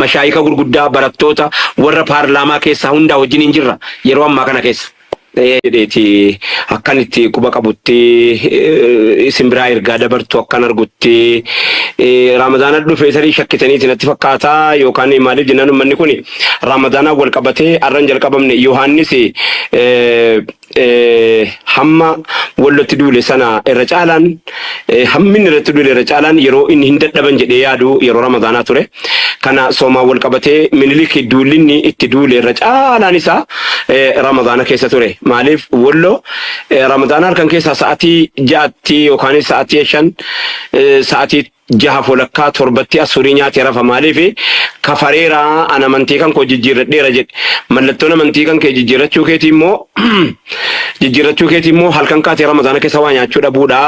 mashaayika gurguddaa barattoota warra paarlaamaa keessaa hundaa wajjin hin jirra yeroo ammaa kana keessa. Jedheeti akkanitti quba qabutti isin biraa ergaa dabartu akkan argutti Ramadaana dhufee sarii shakkitaniiti natti fakkaata yookaan maaliif jennaan uummanni kun Ramadaana wal qabatee arran jalqabamne Yohaannis hamma wallotti duule sana irra caalaan hammin irratti duule irra caalaan yeroo inni hin dadhaban jedhee yaadu yeroo Ramadaanaa ture. Kana soomaa wal qabatee Minilik duulinni itti duule irra caalaan isaa Ramadaana keessa ture. Maaliif wallo Ramadaana halkan keessa sa'aatii 6 yookaan sa'aatii 5 sa'aatii jaha folakkaa torbatti asurii nyaatee rafa maaliif kafareera ana amantii kan koo jijjiirradheera jedhe mallattoon amantii kan kee jijjiirrachuu keetii immoo halkan kaatee Ramadaana keessa waa nyaachuu dhabuudha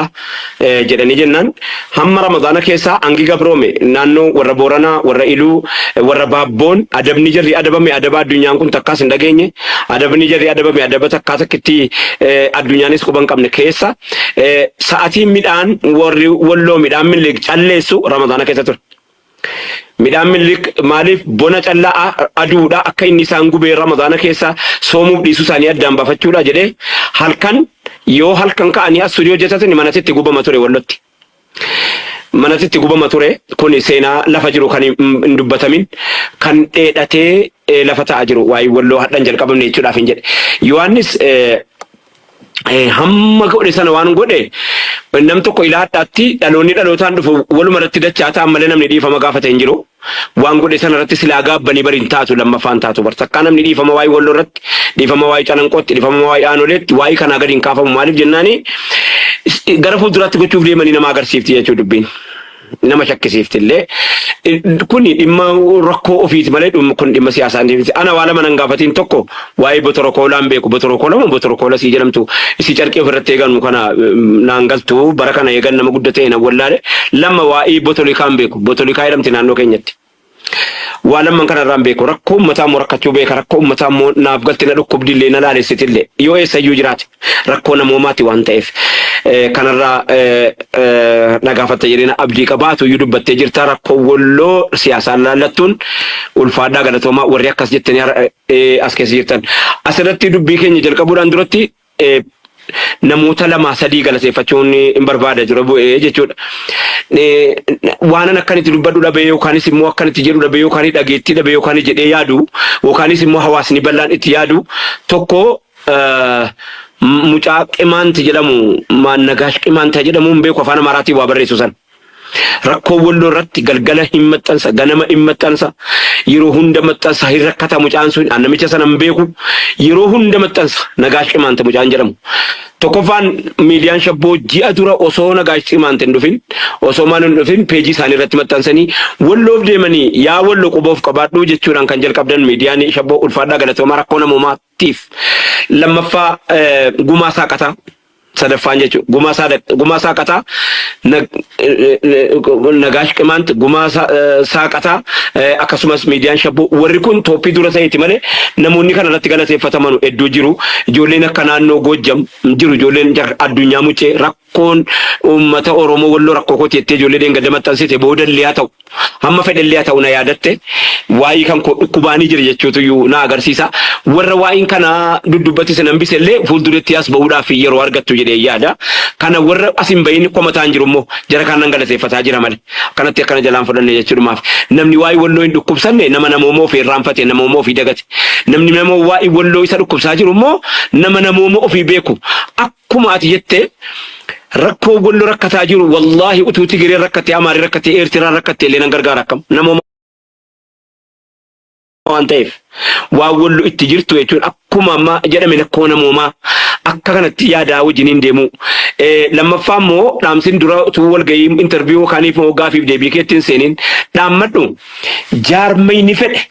jedhanii jennaan hamma Ramadaana keessa hangi gabroome naannoo warra Booranaa warra Iluu warra Baabboon adabni jirri adabame adaba addunyaan kun takkaas hin dhageenye adabni jirri adabame adaba takkaa takkitti addunyaanis quban qabne keessa sa'aatii midhaan warri walloo midhaan Minilik calleessu Ramadaana keessa ture. Midhaan Minilik maaliif bona callaa aduudha akka inni isaan gubee Ramadaana keessa soomuuf dhiisuu isaanii addaan baafachuudha jedhee halkan yoo halkan ka'anii asurii hojjetatan manatti gubama ture wallotti. Manatti gubama ture kun seenaa lafa jiru kan hin dubbatamin kan dheedhatee lafa ta'aa jiru waa'ee walloo hadhan jalqabamne jechuudhaaf hin jedhe. Yohaannis hamma godhe sana waan godhe nam tokko ilaadhaatti dhaloonni dhalootaan dhufu waluma irratti dachaa ta'an malee namni dhiifama gaafate hin jiru. Waan godhe sana irratti silaa gaabbanii bariin taatu lammaffaan taatu bartakkaa namni dhiifama waa'ee walloo irratti dhiifama waa'ee calanqootti dhiifama waa'ee aanoleetti waa'ee kanaa gadi hin kaafamu maaliif jennaani gara fuulduraatti gochuuf deemanii nama agarsiifti jechuu dubbiin. Nama shakkisiiftillee kuni dhimma rakkoo ofiiti malee kun dhimma siyaasaa miti. Ana waa lama nan gaafatiin tokko waa'ee botorokoolaan beeku botorokoola sii jedhamtu isii carqee ofirratti eegannu kana naan galtu bara kana eegan nama guddatee na wallaale lama waa'ee botolikaan beeku botolikaa jedhamti naannoo keenyatti. Waa lamman kanarraan beeku rakkoo uummataa immoo rakkachuu beeka rakkoo uummataa immoo naaf galti na dhukkubdillee na laalessitillee yoo eessayyuu jiraate rakkoo namoomaati waan ta'eef kanarraa na gaafatta jedhee abdii qabaatu iyyuu dubbattee jirta rakkoo walloo siyaasaan laallattuun ulfaadhaa galatoomaa warri akkas jettanii as keessa jirtan asirratti dubbii keenya jalqabuudhaan duratti namoota lama sadii galateeffachuun hin barbaada jira bu'ee jechuudha. Waan akkanitti dubbadhu dhabee yookaanis immoo akkanitti jedhu dhabee yookaan dhageettii dhabee yookaan jedhee yaadu yookaanis immoo hawaasni bal'aan itti yaadu tokko mucaa qimaanti jedhamu Nagaash qimaanta jedhamuun beeku afaan Amaaraatiin waa barreessu san. Rakkoo walloo irratti galgala hin maxxansa ganama hin maxxansa yeroo hunda maxxansa hin rakkata mucaan sun namicha sana hin beeku yeroo hunda maxxansa Nagaash qimaanta mucaan jedhamu. Tokkoffaan miidiyaan shabboo ji'a dura osoo Nagaash qimaanta hin dhufin osoo maal hin dhufin peejii isaanii irratti maxxansanii walloof deemanii yaa walloo quboof qabaadhuu jechuudhaan kan jalqabdan miidiyaan shabboo ulfaadhaa galatoomaa rakkoo namoomaatiif lammaffaa gumaa saaqataa. Sadaffaan jechuudha gumaa saaqataa Nagaash qimaanta gumaa saaqataa akkasumas miidiyaan shabboo warri kun tooppii dura ta'eeti malee namoonni kana irratti galateeffataman hedduu jiru ijoolleen akka naannoo Goojjam jiru ijoolleen addunyaa mucee rakkoon uummata Oromoo walloo rakkoo kooti jettee ijoollee deengada maxxansite boodallee haa ta'u hamma fedhallee haa ta'u na yaadatte waa'ee kan koo dhukkubaanii jira jechuutu na agarsiisa warra waa'een kana duddubbatti nan bisellee fuulduratti as ba'uudhaaf yeroo argattu jedhee yaada kana warra asin bayin komataan jiru immoo jara kanan galateeffataa jira malee kanatti akkana jalaan fudhanne jechuudhumaaf namni waa'ee walloo hin dhukkubsanne nama namoomoo ofii irraanfate namoomoo ofii dagate namni nama waa'ee walloo isa dhukkubsaa jiru immoo nama namoomoo ofii beeku akkuma ati jettee rakkoo walloo rakkataa jiru wallaahi utuu Tigiree rakkatee Amaarii rakkatee Eertiraan rakkatee illee nan gargaara akkam namooma waan ta'eef waa walloo itti jirtu jechuun akkuma amma jedhame lakkoo namoomaa akka kanatti yaadaa wajjiniin deemu lammaffaa immoo dhaamsin dura utuu walgahii interviyuu kaaniif moo gaafiif deebii keettiin seeniin dhaammadhu jaarmayni fedhe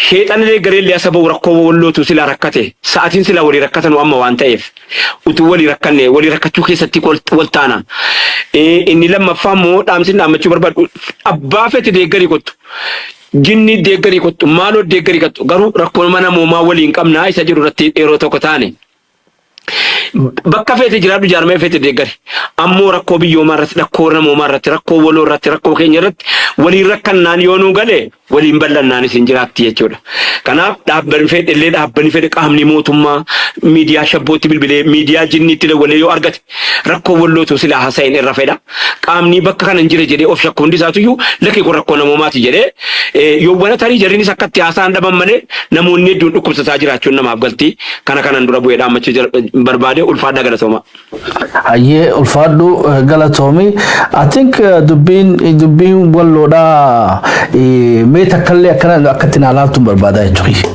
sheexanillee gareellee asaba rakkoo wallootu sila rakkate sa'aatiin sila walii rakkatanu amma waan ta'eef utuu walii rakkanne walii rakkachuu keessatti wal taana inni lammaffaa immoo dhaamsin dhaammachuu barbaadu abbaa fete deeggarii kottu jinni deeggarii kottu maaloo deeggarii kottu garuu rakkoo mana moomaa waliin qabnaa isa jiru irratti yeroo tokko taane bakka feete jiraadhu jaarmee feete deeggari ammoo rakkoo biyyoomaa irratti rakkoo namoomaa irratti rakkoo waloo irratti rakkoo keenya irratti waliin rakkannaan yoo nu gale waliin bal'annaan isin jiraatti jechuudha. Kanaaf dhaabbanni fedhe illee dhaabbanni fedhe qaamni mootummaa miidiyaa shabbootti bilbilee miidiyaa jinniitti dabalee yoo argate rakkoo wallootu silaa haasa'in irra fedha. Qaamni bakka kana hin jire jedhee of shakku hundi isaatuyyuu lakkee kun rakkoo namoomaati jedhee yoo wana tarii jarriinis akkatti haasa'an dhaban malee namoonni hedduun dhukkubsataa jiraachuun namaaf galti. Kana kanan dura bu'ee dhaammachuu barbaade ulfaadhaa galatooma. Ayyee ulfaadhu galatoomi. I think dubbiin walloodhaa mee takkallee akkatti naalaaltu barbaadaa jechuudha.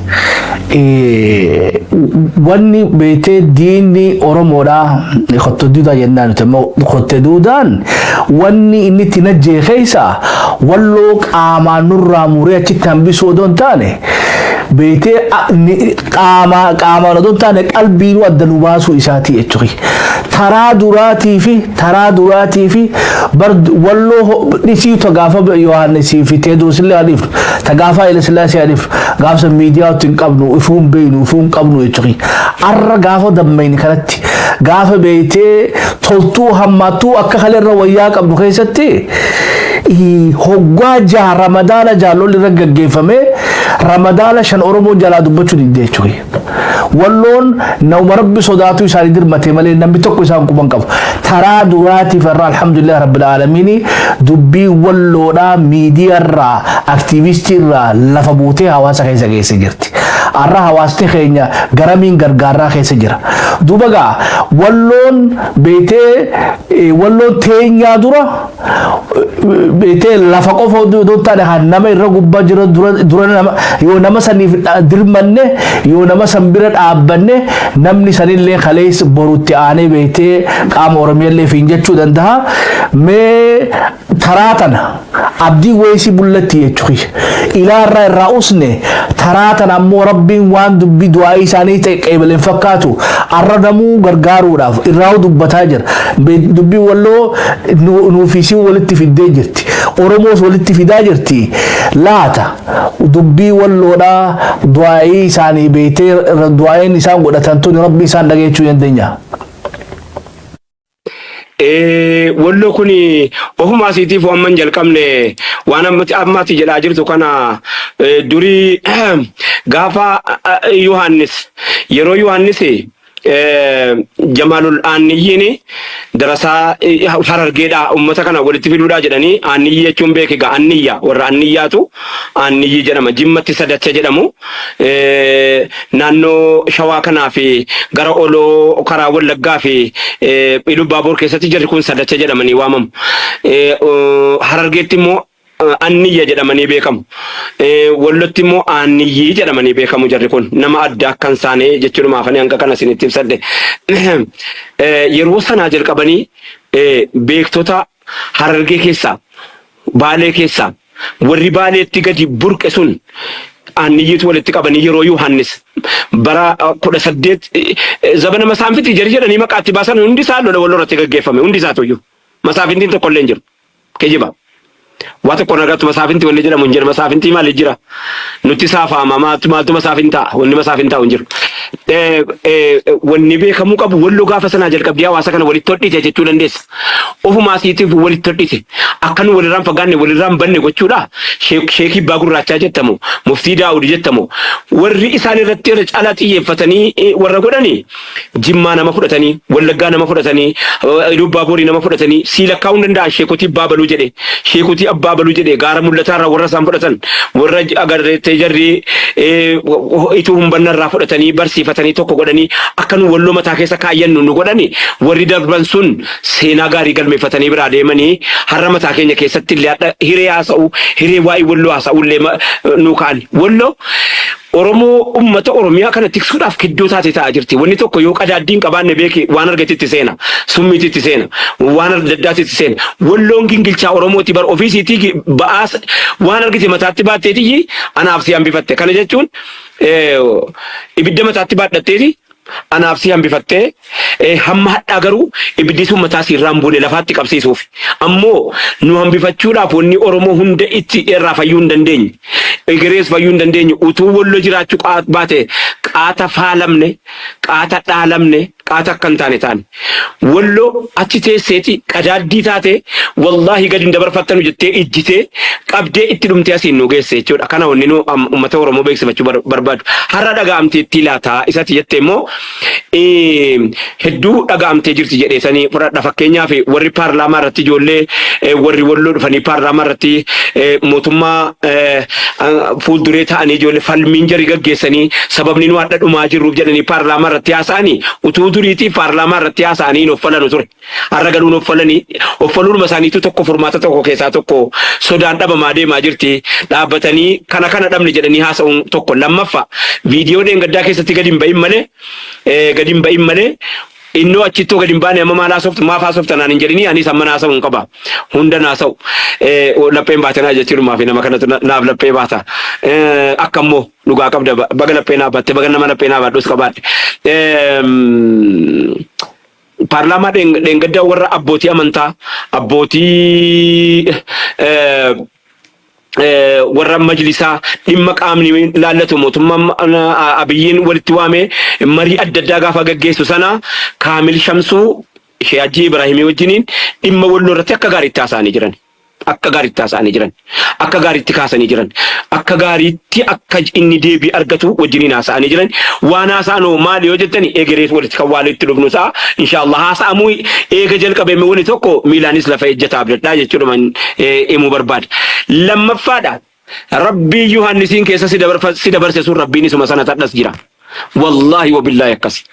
Wanni beetee diinni Oromoodhaa qottoo duudaa jennaan qottee duudaan wanni inni itti najjee keessa walloo qaamaan nurraa muree achitti hambisuu odoo hin taane beetee qaamaan odoo hin taane qalbiin adda nu baasuu isaati jechuudha. Taraa duraatii fi walloo dhisii gaafa Yohaannisii fi Teedoosillee adiif gaafa Ilasillaasee adiif gaafsa miidiyaa ittiin qabnu ifuun beeynu ifuun qabnu jechuudha. Arra gaafa dammayni kanatti gaafa beeytee toltuu hammattuu akka kaleerra wayyaa qabnu keessatti hoggaa jaha ramadaana jaalolli irra gaggeeffamee ramadaana 5 Oromoo jalaa dubbachuu didde jechuudha. Walloon nama rabbi sodaatu isaanii dirmate malee namni tokko isaan quban qabu. Taraa duraatiif irraa alhamdulillah rabbil aalamiin dubbii walloodhaa miidiyaa irraa aktiivistii irraa lafa buutee hawaasa keessa geesse jirti. Arra hawaasni keenya garamiin gargaaraa keessa jira. Duuba gaa walloon beetee walloon teenyaa dura beetee lafa qofa odoo taane nama irra gubbaa jira dura nama yoo nama saniif dirmanne yoo nama san bira dhaabbanne namni sanillee kalees borutti aanee beetee qaama Oromiyaallee fiin jechuu danda'a. Mee taraa tana abdii weesii bullatti jechuudha. Ilaarraa irraa usne taraa tana ammoo rabbiin waan dubbii du'aa isaanii ta'e qeebaleen fakkaatu arra namuu gargaaruudhaaf irraa dubbataa jira. Dubbii walloo nuufisii walitti fiddee jirti. Oromoos walitti fidaa jirti. Laata dubbii walloodhaa du'aa isaanii beetee du'aayin isaan godhatan tuni rabbi isaan dhageechuu dandeenya. Wallo kuni ofuma asiitiif waan jalqabne waan ammatti jedhaa jirtu kana durii gaafa Yohaannis yeroo Yohaannis Jamalul Aaniyyiin darasaa Harargeedhaa uummata kana walitti fiduudhaa jedhanii Aaniyyi jechuun beekiga Anniyyaa warra Anniyyaatu Aaniyyi jedhama Jimmatti Sadacha jedhamu naannoo Shawaa kanaa fi gara Oloo karaa Wallaggaa fi Iluu Baaboor keessatti jarri kun Sadacha jedhamanii waamamu. Harargeetti immoo Anniyya jedhamanii beekamu. Wallotti immoo Aaniyyi jedhamanii beekamu jarri kun nama adda akkan isaanii jechuudha afanii hanga kana isinitti ibsadhe. Yeroo sanaa jalqabanii beektota Harargee keessaa Baalee keessaa warri Baaleetti gadi burqe sun Aaniyyiitu walitti qabanii yeroo Yohaannis bara 18 zabana Masaafintii jarri jedhanii maqaatti baasan hundi isaa lola walirratti gaggeeffame hundi isaa tuyyuu Masaafintiin tokko illee hin jiru kijiba. Wata konagatu Masaafintii wanni jedhamu hin jiru. Masaafintii maal jira? Nuti saafaama maaltu Masaafintaa wanni Masaafintaa hin jiru. Wanni beekamuu qabu walloo gaafa sanaa jalqabdii hawaasa kana walitti hodhite jechuu dandeessa. Ofuma asiitiif walitti hodhite akkan walirraan fagaanne walirraan banne gochuudha. Sheekii Abbaa Gurraachaa jettamu Muftii Daawud jettamu warri isaan irratti irra caalaa xiyyeeffatanii warra godhanii Jimmaa nama fudhatanii Wallaggaa nama fudhatanii Iluu Baaborii nama fudhatanii siilakkaa hin danda'an Sheekotii Abbaa Baluu jedhe Sheekotii Abbaa Baluu jedhe gaara mul'ataa irraa warra isaan fudhatan warra agartee jarri ituu humbanna irraa fudhatanii barsiifatanii tokko godhanii akka nu walloo mataa keessa kaayyannu nu godhani warri darban sun seenaa gaarii galmeeffatanii biraa deemanii har'a mataa keenya keessatti illee hiree haasa'u hiree waa'ee walloo haasa'u illee nu ka'an walloo Oromoo ummata Oromiyaa kana tiksuudhaaf kiddoo taate ta'aa jirti. Wanni tokko yoo qadaaddiin qabaanne beeki waan argatetti seena. Summiititti seena. Waan addaatitti seena. Walloon gingilchaa Oromooti bar ofiisiitii ba'aas waan argite mataatti baatteetii anaaf si hambifatte. Kana jechuun ibidda mataatti baadhatteeti anaaf si hambifattee hamma hadhaa garuu ibiddi sun mataa siirraan buune lafaatti qabsiisuuf. Ammoo nu hambifachuudhaaf wanni Oromoo hunda itti irraa fayyuu hin dandeenye. Egerees fayyuu hin dandeenye utuu walloo jiraachuu baate qaata faalamne qaata dhaalamne qaata kan taane wallo achi teesseeti qadaaddii taate wallahi gadi dabarfattanu jettee ijjitee qabdee itti dhumtee asiin nu geesse jechuudha. Kana wanni nu uummata Oromoo beeksifachuu barbaadu. Har'a dhaga'amtee itti laata isatti jettee immoo hedduu dhaga'amtee jirti jedheesanii fudhadha. Fakkeenyaaf warri paarlaamaa irratti ijoollee warri walloo dhufanii paarlaamaa irratti mootummaa fuulduree ta'anii ijoollee falmiin jarii gaggeessanii sababni nu adda dhumaa jirruuf jedhanii paarlaamaa irratti haasa'anii utuu duriitii paarlaamaa irratti haasa'anii hin offalan ture. Har'a galuun offaluun isaaniitu tokko furmaata tokko keessaa tokko sodaan dhabamaa deemaa jirti. Dhaabbatanii kana dhabne jedhanii haasa'uun tokko. Lammaffaa viidiyoo dheengaddaa keessatti gadi hin ba'in malee innoo achittoo gadi hin baane amma maal haasoftu maaf haasofta naan hin jedhini anis amma haasa'u hin qaba. Hunda haasa'u lapheen baatanaa jechuudhumaa fi nama kanatu naaf laphee baata. Akka immoo dhugaa qabda baga laphee naa baatte baga nama laphee naa baadhus qabaadhe. Paarlaamaa dheengaddaa warra abbootii amantaa abbootii warra majlisaa dhimma qaamni laallatu mootummaan Abiyyiin walitti waamee marii adda addaa gaafa gaggeessu sana Kaamil Shamsuu Sheekh Hajji Ibraahimii wajjiniin dhimma walloo irratti akka gaariitti haasa'anii jiran. Akka gaariitti haasa'anii jiran. Akka gaariitti kaasanii jiran. Akka gaariitti akka inni deebii argatu wajjiniin haasa'anii jiran. Waan haasa'anoo maali yoo jettani egerees walitti kan waalitti dhufnu ta'a. Inshaallah haasa'amuu eega jalqabeeme wani tokko miilaanis lafa ejjataa abdadhaa jechuudha himuu barbaada. Lammaffaadha. Rabbii Yohaannisiin keessa si dabarse sun rabbiin isuma sana tadhas jira. Wallahi wabillahi akkasi.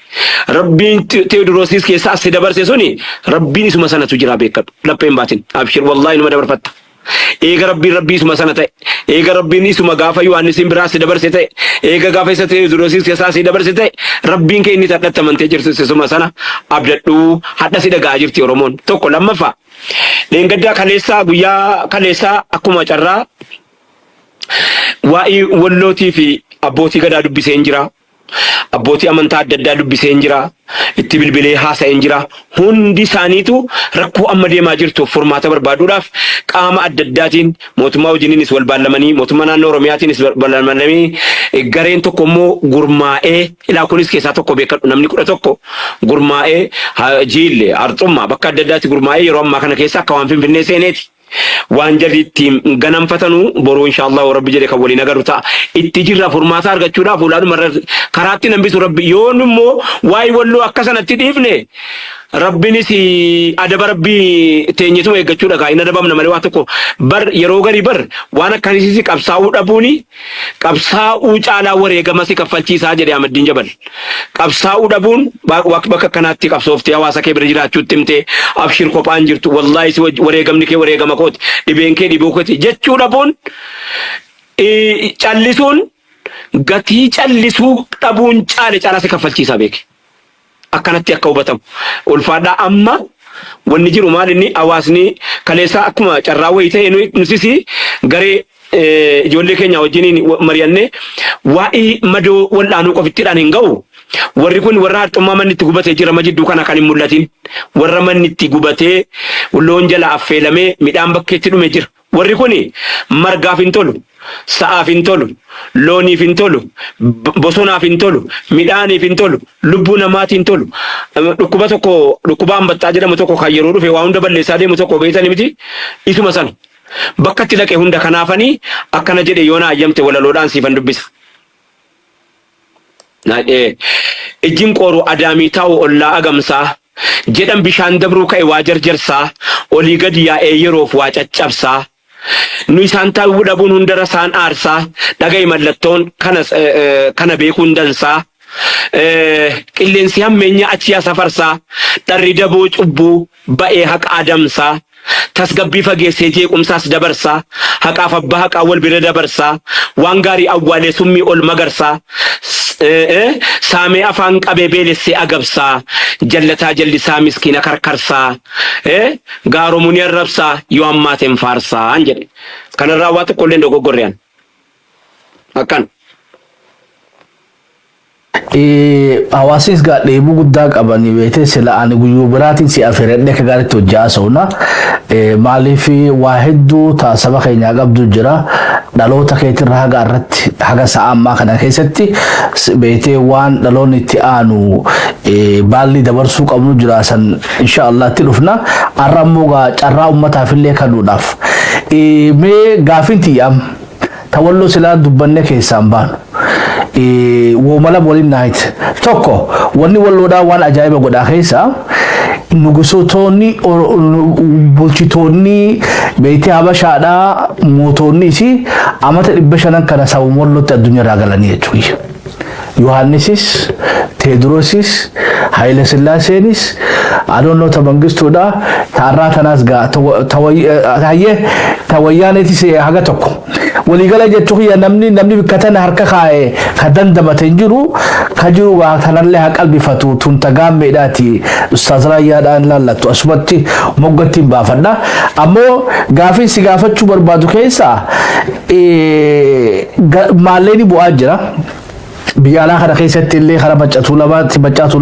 Rabbiin Teodoroosis keessa si dabarse suni rabbiin isuma sanatu jira beekadhu. Lapheen baatin. Abshir wallahi numa dabarfatta. Eega rabbii isuma sana ta'e. Eega rabbiin isuma gaafa Yohaannisiin biraa si dabarse ta'e. Eega gaafa isa Teodoroosis keessa si dabarse ta'e. Rabbiin kee inni tadhatta amantee jirtu isuma sana abdadhu hadha si dhaga'aa jirti Oromoon. Tokko lammaffaa. Dheengaddaa kaleessaa guyyaa kaleessaa akkuma carraa waa'ee wallootii fi abbootii gadaa dubbisee hin jira. Abbootii amantaa adda addaa dubbisee hin jira. Itti bilbilee haasa'ee hin jira. Hundi isaaniitu rakkoo amma deemaa jirtuuf furmaata barbaaduudhaaf qaama adda addaatiin mootummaa wajjiniinis wal baallamanii mootummaa naannoo Oromiyaatiinis wal baallamanii gareen tokko immoo gurmaa'ee ilaa kunis keessaa tokko beekadhu namni 11 gurmaa'ee jiille arxummaa bakka adda addaatti gurmaa'ee yeroo ammaa kana keessa akka waan Finfinnee seeneeti. Waan jallitti ganamfatanu boruu inshaallah rabbi jedhe kan waliin agarru ta'a. Itti jirra furmaata argachuudhaaf ulaadhuma karaatti nambisu rabbi yoon immoo waa'ee walloo akka sanatti dhiifne rabbinis adaba rabbii teenyetuma eeggachuudha kaa hin adabamna malee waa tokko bar yeroo garii waan akkasiisi qabsaa'uu dhabuuni qabsaa'uu caalaa wareegama si kaffalchiisaa jedhe Ahmadiin Jabal. Qabsaa'uu dhabuun bakka kanaatti qabsooftee hawaasa kee bira jiraachuutti himtee abshir kophaan jirtu wallahi si wareegamni kee wareegama kooti dhibeen kee dhibuu kooti jechuu dhabuun callisuun gatii callisuu dhabuun caalaa si kaffalchiisaa beeke. Akkanatti akka hubatamu ulfaadhaa amma wanni jiru maal inni hawaasni kaleessa akkuma carraa wayii ta'e nusisi garee ijoollee keenya wajjiniin mari'annee waa'ee madoo wal'aanuu qofittiidhaan hin ga'u. Warri kun warra harxummaa manni itti gubatee jira majidduu kana kan hin mul'atin. Warra manni itti gubatee loon jala affeelamee midhaan bakkeetti dhume jira. Warri kun margaaf hin tolu. Sa'aaf hin tolu, looniif hin tolu, bosonaaf hin tolu, midhaaniif hin tolu, lubbuu namaatiif hin tolu. Dhukkuba tokko dhukkuba hambattaa jedhamu tokko kan yeroo dhufe waa hunda balleessaa deemu tokko beeytani miti isuma sana. Bakka itti dhaqe hunda kanaafanii akkana jedhe yoona ayyamte walaloodhaan siifan dubbisa. Ijjiin qooruu adaamii taa'u ollaa agamsaa jedhan bishaan dabruu ka'e waa jarjarsaa olii gadi yaa'ee yeroof waa caccabsaa. Nu isaan taa'uu dhabuun hundarra isaan aarsaa dhaga'i mallattoon kana beekuun dansaa qilleensi hammeenya achiyaa safarsaa dharri daboo cubbuu ba'ee haqa adamsaa tasgabbii fageessee jeequmsaas dabarsaa haqaaf abbaa haqaa wal bira dabarsaa waan gaarii awwaalee summii ol magarsaa saamee afaan qabee beelessee agabsaa jallataa jallisaa miskiina karkarsaa gaaromuni arrabsaa yoo ammaateen faarsaa jedhe kanarraa waa tokko illee dogoggorrean akkan hawaasis dheebuu guddaa qabanii beekte sila ani guyyuu biraatiin si afeeradhee akka gaariitti hojjaa sa'una maaliif waa hedduu taasaba keenyaa qabdu jira dhaloota keetirra haga irratti haga sa'a ammaa kana keessatti beetee waan dhaloonni itti aanu baalli dabarsuu qabnu jiraasan insha Allah itti dhufna arrammoo carraa ummataafillee kanuudhaaf mee gaafinti am tawalloo silaa dubbanne keessaan baanu womala waliin naayit tokko wanni walloodhaa waan ajaa'iba godhaa keessa nugusootonni bulchitoonni beeytee habashaadhaa mootonni isi amata 500 kana sabum wallotti addunyaa galanii jechuudha. Yohaannisis, Teedrosis, Haile Sillaasenis, adoonnota mangistuudha taarraa tanaas gaa tawayyaanitis haga tokko. Waligala jechuudha namni bikkatan harka kaa'e ka dandamate jiru ka jiru waa kanallee haa qalbifatu tunta gaammeedhaati ustaaz Raayyaadhaan laallattu asumatti moggattiin baafadha. Ammoo gaafii si gaafachuu barbaadu keessa maalleeni bu'aa jira. biyyaala kana keessatti illee kara maccatuu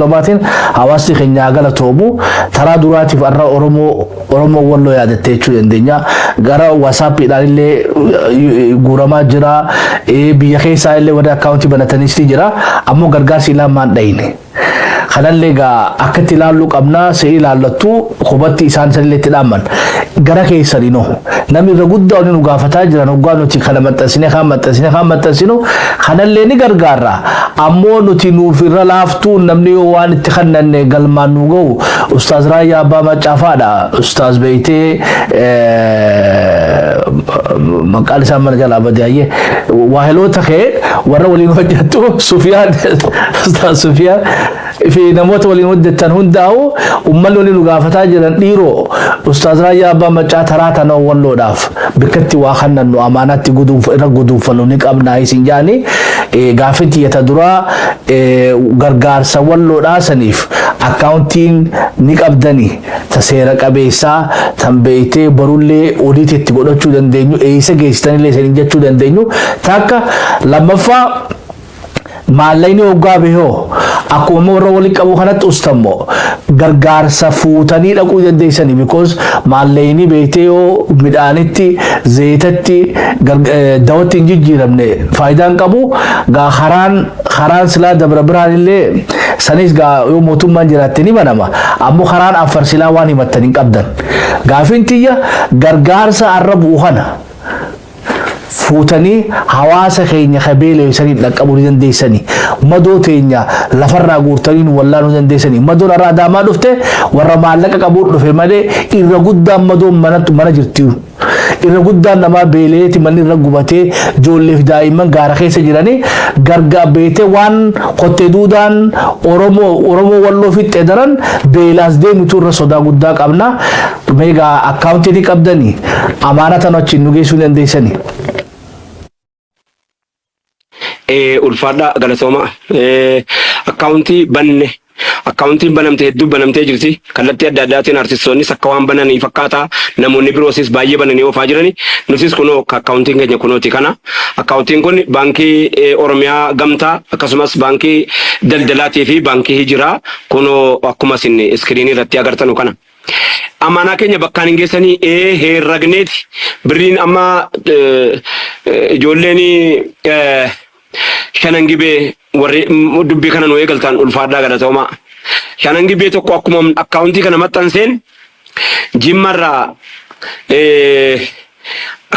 lamaatiin hawaasni keenya galatoomu taraa duraatiif arra Oromoo walloo yaadattee jechuu dandeenya gara WhatsAppidhaan illee guuramaa jira biyya keessaa illee wada akkaawuntii banatanis jira ammoo gargaarsi lamaan dhayine kanallee gaa akkatti ilaallu qabna see ilaallattu hubatti isaan sanillee itti dhaaman gara keessanii no namni irra guddaa waliin gaafataa jiran hoggaa nuti kana maxxansinu kanallee ni gargaara ammoo nuti nuuf irra laaftuu namni waan itti kannanne galmaan nu ga'u ustaaz Raayyaa Abbaa Macaafaadha ustaaz beeytee maqaan isaa mana jalaa badiyaayyee waahiloota kee warra waliin hojjettu Sufiyaan ustaaz Sufiyaan fi namoota waliin hojjetan hundaa'u ummanni waliin gaafataa jiran dhiiroo ustaaz Raayyaa Abbaa Macaa taraa tanoo walloodhaaf bikkatti waa kannannu amaanaatti irra guduunfannu ni qabnaa isin jaani gaafinti yata duraa gargaarsa walloodhaa saniif akkaawuntiin ni qabdani ta seera qabeessaa tan beeytee barullee odiitti itti godhachuu dandeenyu eeyisa geessitanillee isin jechuu dandeenyu takka lammaffaa maallayni hoggaa behoo akkuma warra waliin qabu kanatti ustammoo gargaarsa fuutanii dhaquu dandeessanii because maallayni beeytee yoo midhaanitti zeetatti dawatti hin jijjiiramne faayidaan qabu gaa karaan silaa dabra biraan illee sanis gaa yoo mootummaan jiraatte ni banama ammoo karaan afar silaa waan himattan hin qabdan gaafintiyya gargaarsa arra bu'u kana fuutanii hawaasa keenya kabeelee isanii dhaqqabuu dandeessanii madoo teenya lafarraa guurtanii nu wallaanuu dandeessanii madoon irraa adaamaa dhufte warra maallaqa qabuu dhufe malee irra guddaan madoon mana jirti irra guddaan namaa beeleeti manni irra gubatee ijoolleef daa'imman gaara keessa jiranii gargaa beetee waan qottee duudaan Oromoo walloo fixxee daran beelaas deemutu irra sodaa guddaa qabna meegaa akkaawuntii qabdanii amaanatan achiin nu geessuu dandeessanii. Ulfaadha galatoomaa akkaawuntiin banamtee hedduu banamtee jirti kallattii adda addaatiin artistoonnis akka waan bananii fakkaata namoonni biroosis baay'ee bananii oofaa jirani nutis kunoo akkaawuntiin keenya kunooti kana akkaawuntiin kun baankii Oromiyaa Gamtaa akkasumas baankii Daldalaatii fi baankii Hijiraa kunoo akkuma isin iskiriinii irratti agartanu kana. Amaanaa keenya bakkaan hin geessanii heerragneeti birriin amma ijoolleen shanan gibee warri dubbii kana nu eegaltaan ulfaadhaa galatoomaa shanan gibee tokko akkuma akkaawuntii kana maxxanseen jimmarraa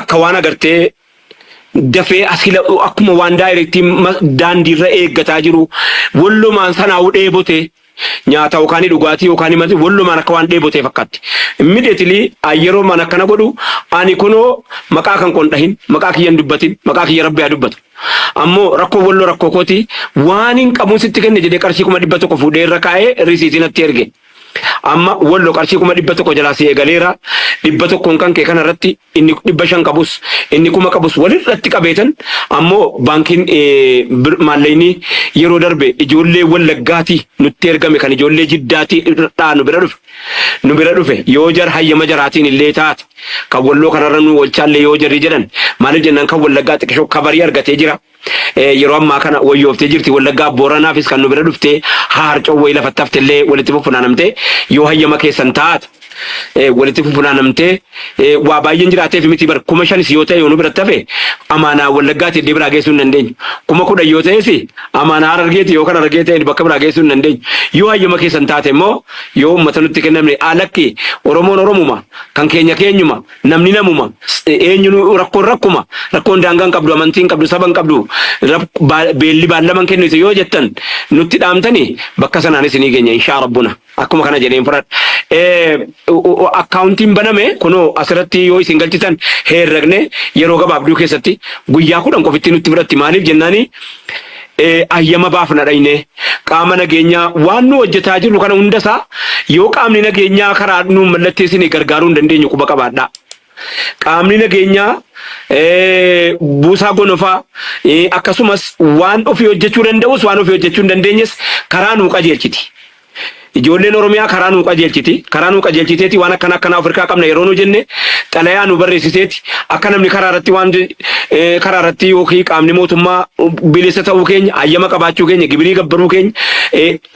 akka waan agartee dafee asila akkuma waan daayirektii daandiirra eeggataa jiru wallumaan sanaa dheebote nyaata yookaan dhugaatii yookaan mati wallumaan akka waan dheebotee fakkaatti immediately yeroo man akkana godhu ani kunoo maqaa kan qondahin maqaa kiyyan dubbatin maqaa kiyya rabbi haa dubbatu ammoo rakkoo walloo rakkoo kooti waan hin qabuun sitti kenne jedhee qarshii 100 fuudhee irra kaa'ee risiitii natti erge amma walloo qarshii 100 jalaa si eegaleera 100 kan kee kanarratti inni 500 qabus inni 1000 qabus walirratti qabeetan ammoo baankiin maallayni yeroo darbe ijoollee Wallaggaatii nutti ergame kan ijoollee Jiddaatii irraa nu bira dhufe yoo jar hayyama jaraatiin illee taate kan walloo kanarra nu walchaallee yoo jarri jedhan maaliif jennaan kan Wallaggaa xiqqishoo kabarii argatee jira yeroo ammaa kana wayyooftee jirti Wallaggaa Booranaafis kan nu bira dhuftee harcoo wayii lafatti haftellee walitti funaanamtee yoo hayyama keessan taate walitti funaanamtee waa baay'een jiraateef miti bar kuma shanis yoo ta'e yoonu biratti hafe amaanaa wallaggaatti iddoo biraa geessuu hin dandeenyu. Kuma kudha yoo ta'es amaanaa Harargeeti yoo kan Harargee ta'e bakka biraa geessuu hin dandeenyu. Yoo hayyama keessan taate immoo yoo uummata nutti kennamne alakki Oromoon Oromuma kan keenya keenyuma namni namuma eenyu rakkoon daangaan qabdu amantiin qabdu saban qabdu beelli baallaman kennitu yoo jettan nutti dhaamtani bakka sanaanis ni keenya inshaa rabbuna. Akkuma kana jedheen fudhadha. Akkaawuntiin baname kunoo asirratti yoo isin galchitan herregne yeroo gabaabduu keessatti guyyaa 10 qofitti nutti biratti maaliif jennaani ayyama baafna dhayne qaama nageenyaa waan nu hojjetaa jirru kana hundasaa yoo qaamni nageenyaa karaa nu mallatteessine gargaaruu hin dandeenyu quba qabaadha. Qaamni nageenyaa buusaa gonofaa akkasumas waan ofii hojjechuu danda'us waan ofii hojjechuu hin dandeenyes karaa nu qajeelchiti. Ijoolleen Oromiyaa karaa nu qajeelchiteeti waan akkana Afrikaa qabna yeroo nu jenne xalayaa nu barreessiteeti akka namni karaa irratti yookiin qaamni mootummaa bilisa ta'uu keenya ayyama qabaachuu keenya gibirii gabbaruu keenya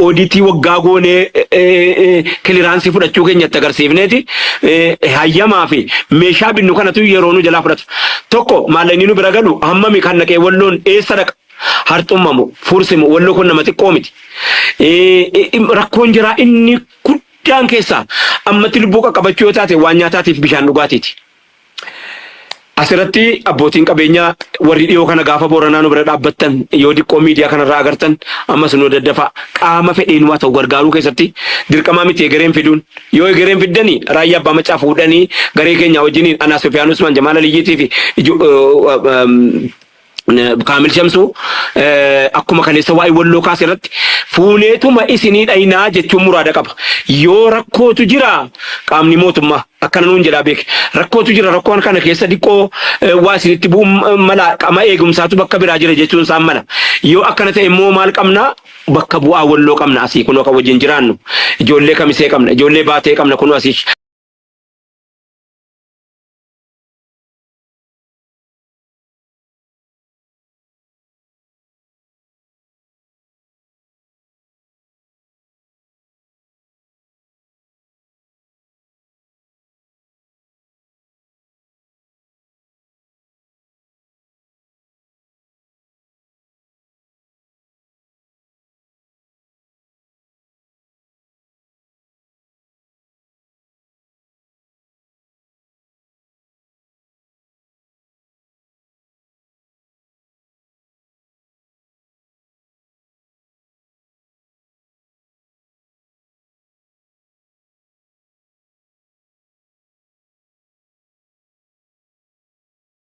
oodiitii waggaa goonee kiliraansii fudhachuu keenya itti agarsiifneeti hayyamaa fi meeshaa binnu kanatu yeroo nu jalaa fudhatu tokko maallaqni nu bira galu hammami kan naqee walloon eessa dhaqa harxummamu fursimu walloo kun nama xiqqoo miti. Rakkoon jira inni guddaan keessaa ammatti lubbuu qaqqabachuu yoo taate waan nyaataatiif bishaan dhugaatiiti. Asirratti abbootiin qabeenyaa warri dhiyoo kana gaafa Booranaa nu bira dhaabbattan yoo diqqoo miidiyaa kanarraa agartan ammas nu daddafa qaama fedheen waa ta'u gargaaruu keessatti dirqamaa miti egereen fiduun yoo egereen fiddanii raayyaa abbaa macaa fuudhanii garee keenya wajjiniin Anaa Sufyaan Usman Jamaal Aliyyiitii fi Kaamil Shamsuu akkuma kaleessa waa'ee walloo kaasirratti fuuneetuma isinii dhaynaa jechuun muraada qaba. Yoo rakkootu jira qaamni mootummaa akkana nuun jedhaa beek rakkootu jira rakkoon kana keessa diqqoo waa isinitti bu'u mala qaama eegumsaatu bakka biraa jira jechuun isaan mala. Yoo akkana ta'e immoo maal qabna bakka bu'aa walloo qabna asii kunoo kan wajjin jiraannu ijoollee kamisee qabna ijoollee baatee qabna kunoo asii